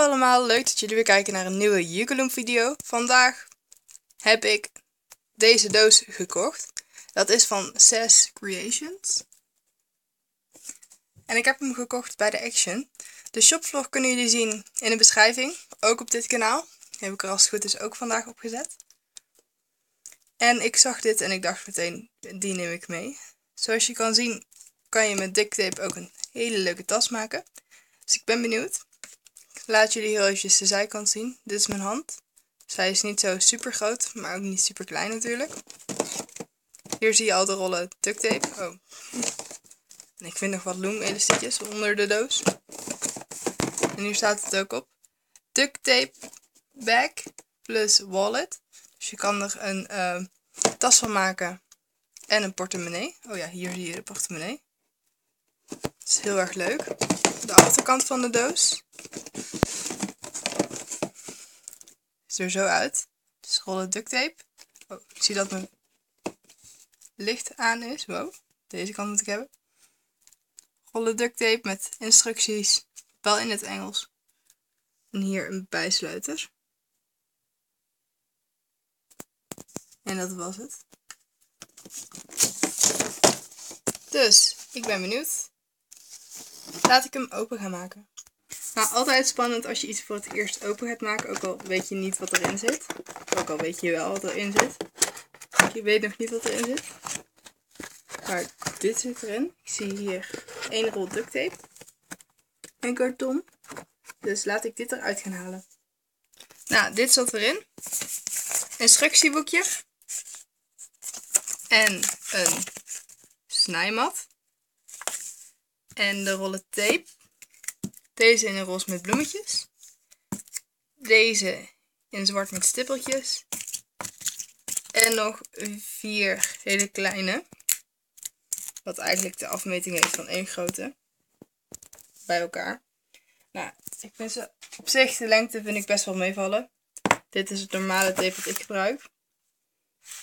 Hallo allemaal, leuk dat jullie weer kijken naar een nieuwe Juggaloom video. Vandaag heb ik deze doos gekocht. Dat is van Sass Creations. En ik heb hem gekocht bij de Action. De shopvlog kunnen jullie zien in de beschrijving, ook op dit kanaal. Die heb ik er als het goed is ook vandaag opgezet. En ik zag dit en ik dacht meteen, die neem ik mee. Zoals je kan zien, kan je met duct tape ook een hele leuke tas maken. Dus ik ben benieuwd. Ik laat jullie heel eventjes de zijkant zien. Dit is mijn hand. Dus hij is niet zo super groot, maar ook niet super klein natuurlijk. Hier zie je al de rollen duct tape. Oh. En ik vind nog wat loom elastiekjes onder de doos. En hier staat het ook op. Duct tape bag plus wallet. Dus je kan er een tas van maken en een portemonnee. Oh ja, hier zie je de portemonnee. Dat is heel erg leuk. De achterkant van de doos ziet er zo uit. Dus rollen duct tape. Oh, ik zie dat mijn licht aan is. Wow, deze kant moet ik hebben. Rollen duct tape met instructies, wel in het Engels. En hier een bijsluiter. En dat was het. Dus, ik ben benieuwd. Laat ik hem open gaan maken. Nou, altijd spannend als je iets voor het eerst open gaat maken. Ook al weet je niet wat erin zit. Ook al weet je wel wat erin zit. Je weet nog niet wat erin zit. Maar dit zit erin. Ik zie hier 1 rol duct tape. En karton. Dus laat ik dit eruit gaan halen. Nou, dit zat erin. Instructieboekje. En een snijmat. En de rollen tape. Deze in een roze met bloemetjes. Deze in zwart met stippeltjes. En nog 4 hele kleine. Wat eigenlijk de afmeting heeft van 1 grote. Bij elkaar. Nou, ik vind ze op zich, de lengte vind ik best wel meevallen. Dit is het normale tape dat ik gebruik.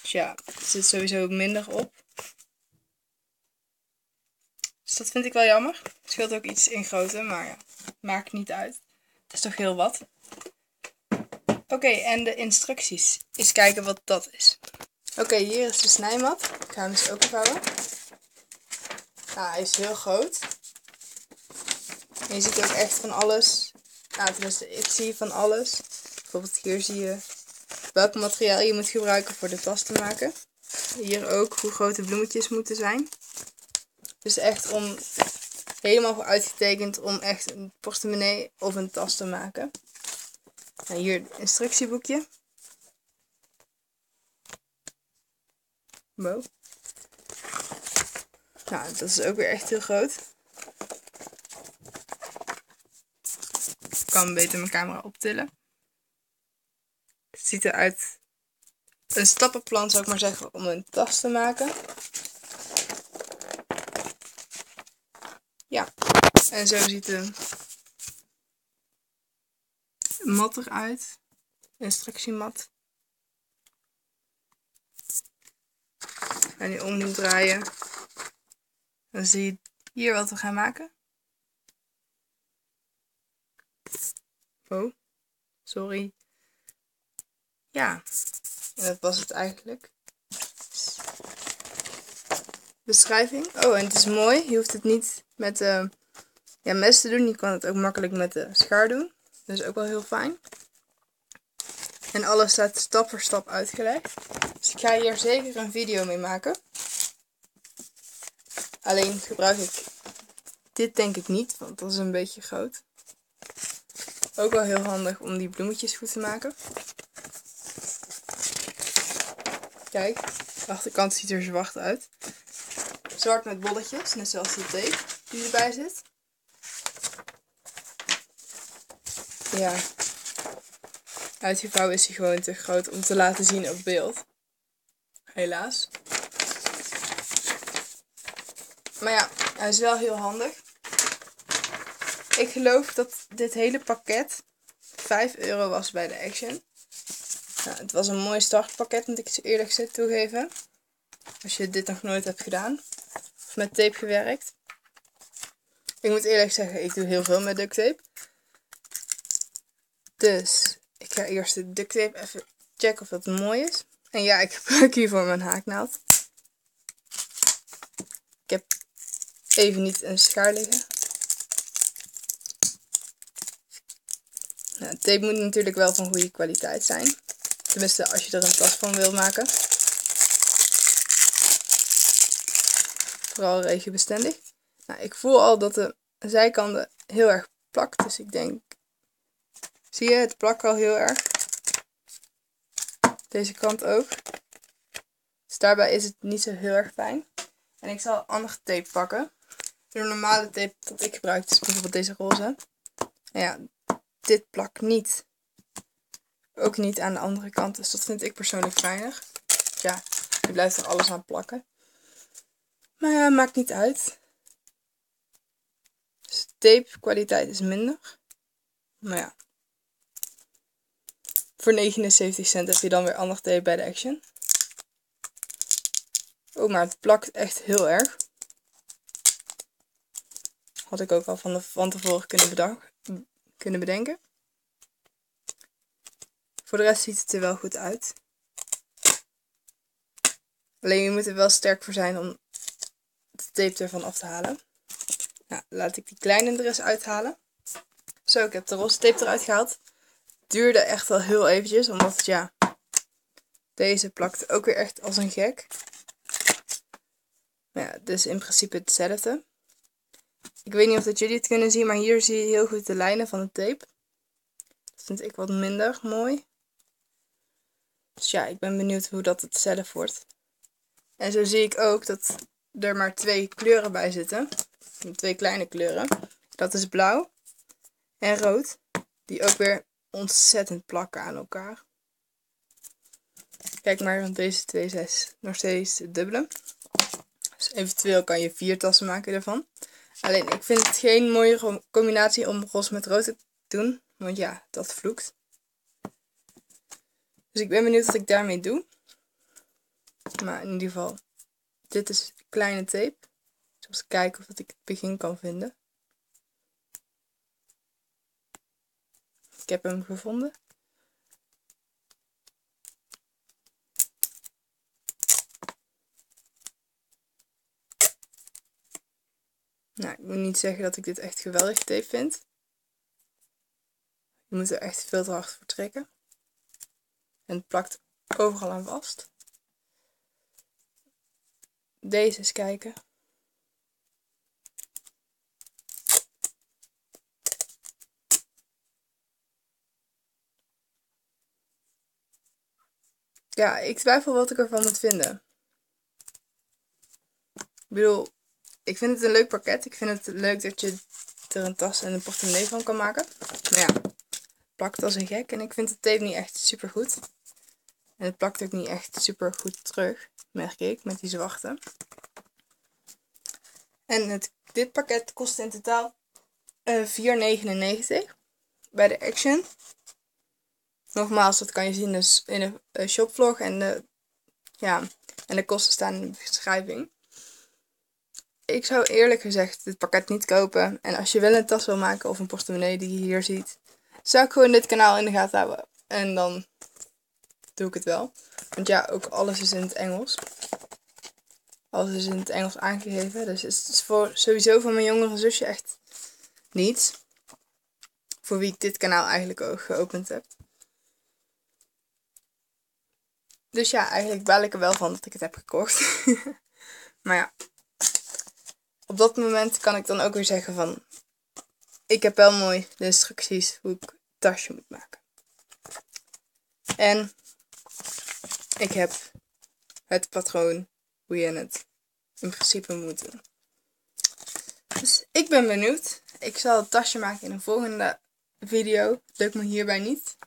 Dus ja, er zit sowieso minder op. Dus dat vind ik wel jammer. Het scheelt ook iets in grootte, maar ja, maakt niet uit. Het is toch heel wat. Oké, en de instructies. Eens kijken wat dat is. Oké, hier is de snijmat. Ik ga hem eens openvouwen. Nou, hij is heel groot. En je ziet ook echt van alles. Nou, tenminste, ik zie van alles. Bijvoorbeeld hier zie je welk materiaal je moet gebruiken voor de tas te maken. Hier ook hoe groot de bloemetjes moeten zijn. Dus echt helemaal voor uitgetekend om echt een portemonnee of een tas te maken. Nou, hier het instructieboekje. Wow. Nou, dat is ook weer echt heel groot. Ik kan beter mijn camera optillen. Het ziet eruit een stappenplan, zou ik maar zeggen, om een tas te maken. Ja, en zo ziet de mat eruit. Instructiemat. En die om moet draaien. Dan zie je hier wat we gaan maken. Oh, sorry. Ja, en dat was het eigenlijk. Beschrijving. Oh, en het is mooi. Je hoeft het niet met mes te doen. Je kan het ook makkelijk met de schaar doen. Dat is ook wel heel fijn. En alles staat stap voor stap uitgelegd. Dus ik ga hier zeker een video mee maken. Alleen gebruik ik dit denk ik niet, want dat is een beetje groot. Ook wel heel handig om die bloemetjes goed te maken. Kijk, de achterkant ziet er zwart uit. Zwart met bolletjes, net zoals de tape die erbij zit. Ja, uitgevouwen is hij gewoon te groot om te laten zien op beeld. Helaas. Maar ja, hij is wel heel handig. Ik geloof dat dit hele pakket 5 euro was bij de Action. Nou, het was een mooi startpakket, moet ik zo eerlijk gezegd toegeven. Als je dit nog nooit hebt gedaan. Of met tape gewerkt. Ik moet eerlijk zeggen, ik doe heel veel met duct tape. Dus ik ga eerst de duct tape even checken of dat mooi is. En ja, ik gebruik hiervoor mijn haaknaald. Ik heb even niet een schaar liggen. Nou, tape moet natuurlijk wel van goede kwaliteit zijn. Tenminste, als je er een tas van wil maken. Vooral regenbestendig. Nou, ik voel al dat de zijkanten heel erg plakt. Dus ik denk... Zie je, het plakt al heel erg. Deze kant ook. Dus daarbij is het niet zo heel erg fijn. En ik zal andere tape pakken. De normale tape dat ik gebruik is bijvoorbeeld deze roze. En ja, dit plakt niet. Ook niet aan de andere kant. Dus dat vind ik persoonlijk fijner. Ja, je blijft er alles aan plakken. Maar ja, maakt niet uit. Dus de tape kwaliteit is minder. Maar ja. Voor 79 cent heb je dan weer ander tape bij de Action. Oh, maar het plakt echt heel erg. Had ik ook al van tevoren kunnen bedenken. Voor de rest ziet het er wel goed uit. Alleen je moet er wel sterk voor zijn om de tape ervan af te halen. Nou, laat ik die kleine er eens uithalen. Zo, ik heb de roze tape eruit gehaald. Het duurde echt wel heel eventjes, omdat ja, deze plakt ook weer echt als een gek. Maar ja, dus in principe hetzelfde. Ik weet niet of dat jullie het kunnen zien, maar hier zie je heel goed de lijnen van de tape. Dat vind ik wat minder mooi. Dus ja, ik ben benieuwd hoe dat het zelf wordt. En zo zie ik ook dat er maar 2 kleuren bij zitten. 2 kleine kleuren. Dat is blauw en rood. Die ook weer ontzettend plakken aan elkaar. Kijk maar, want deze 2 zijn nog steeds het dubbele. Dus eventueel kan je 4 tassen maken ervan. Alleen, ik vind het geen mooie combinatie om roze met rood te doen. Want ja, dat vloekt. Dus ik ben benieuwd wat ik daarmee doe. Maar in ieder geval, dit is kleine tape. Dus eens kijken of ik het begin kan vinden. Ik heb hem gevonden. Nou, ik moet niet zeggen dat ik dit echt geweldig tape vind. Je moet er echt veel te hard voor trekken. En het plakt overal aan vast. Deze eens kijken. Ja, ik twijfel wat ik ervan moet vinden. Ik bedoel, ik vind het een leuk pakket. Ik vind het leuk dat je er een tas en een portemonnee van kan maken. Maar ja, het plakt als een gek. En ik vind de tape niet echt super goed. En het plakt ook niet echt super goed terug, merk ik, met die zwarte. En dit pakket kost in totaal €4,99 bij de Action. Nogmaals, dat kan je zien dus in de shopvlog en de kosten staan in de beschrijving. Ik zou eerlijk gezegd dit pakket niet kopen. En als je wel een tas wil maken of een portemonnee die je hier ziet, zou ik gewoon dit kanaal in de gaten houden. En dan doe ik het wel. Want ja, ook alles is in het Engels. Alles is in het Engels aangegeven. Dus het is sowieso voor mijn jongere zusje echt niets. Voor wie ik dit kanaal eigenlijk ook geopend heb. Dus ja, eigenlijk baal ik er wel van dat ik het heb gekocht. Maar ja, op dat moment kan ik dan ook weer zeggen van... Ik heb wel mooi de instructies hoe ik het tasje moet maken. En ik heb het patroon hoe je het in principe moet doen. Dus ik ben benieuwd. Ik zal het tasje maken in een volgende video. Het lukt me hierbij niet.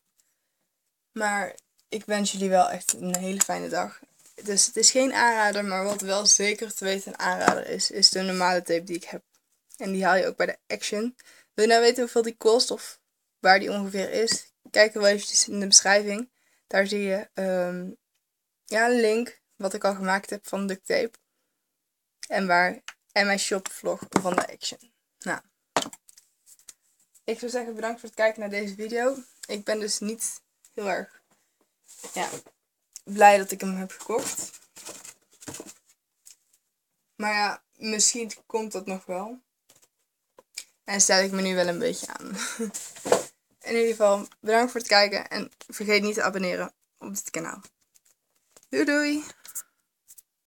Maar ik wens jullie wel echt een hele fijne dag. Dus het is geen aanrader, maar wat wel zeker te weten een aanrader is de normale tape die ik heb. En die haal je ook bij de Action. Wil je nou weten hoeveel die kost of waar die ongeveer is? Kijk er wel eventjes in de beschrijving. Daar zie je een link wat ik al gemaakt heb van duct tape. En mijn shopvlog van de Action. Nou, Ik zou zeggen bedankt voor het kijken naar deze video. Ik ben dus niet heel erg blij dat ik hem heb gekocht. Maar ja, misschien komt dat nog wel. En stel ik me nu wel een beetje aan. In ieder geval, bedankt voor het kijken en vergeet niet te abonneren op dit kanaal. Doei doei!